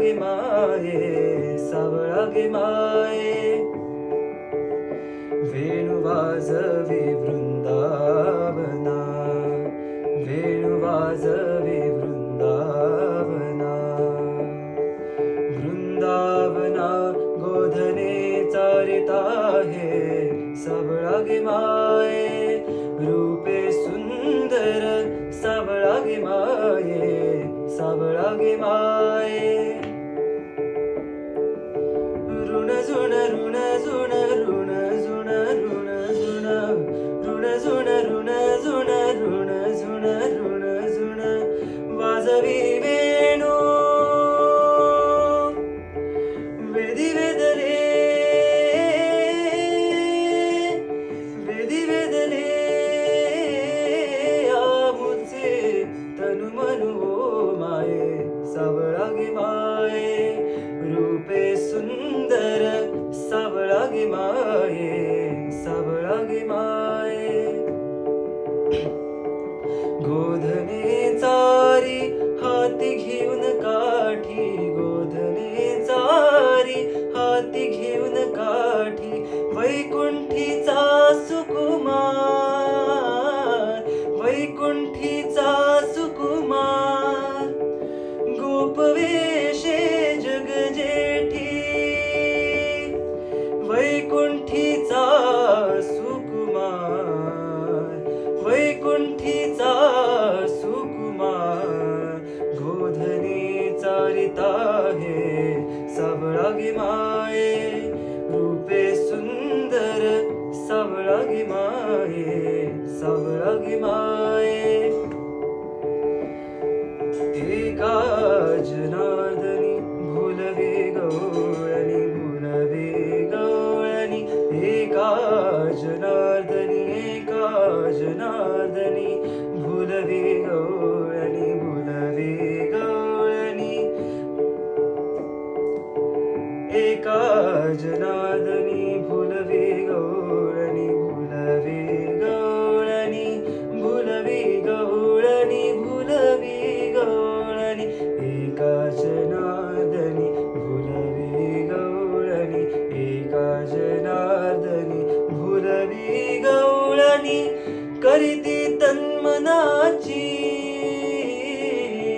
गे माये, सावळा गे माये. वेणू वाजवी वृंदावना, वेणू वाजवी वृंदावना. वृंदावना गोधने चारिता आहे, सावळा गे माये. रूपे सुंदर सावळा गे माये, सावळा गे माये. ऋण झुण ऋण झुण ऋण झुण ऋण झुण ऋण झुण ऋण झुण ऋण झुण ऋण झुण. वाजवी वेणू वेदी वेदले, वेदी वेदले आमुचे तनु मनु ओ माये, सावळा गे माये. रूपे सुंदर सावळा गे माये, सावळा गे माये. गोधने चारी हाती घेऊन काठी, गोधने चारी हाती घेऊन काठी. वैकुंठीचा सुकुमार, वैकुंठीचा सुकुमार. गोपवेशे जगजेठी, वैकुंठीचा सुकुमार, वैकुंठीचा सुकुमार. गोधनी चारिता आहे, सावळा गे माये. रूपे सुंदर सावळा गे माये, सावळा गे माये. एका जनार्दनी भुलवे गवळणी, भुलवे गवळणी. एका जनार्दनी, एका जनार्दनी भुलवे गवळणी, भुलवे गवळणी. एका जना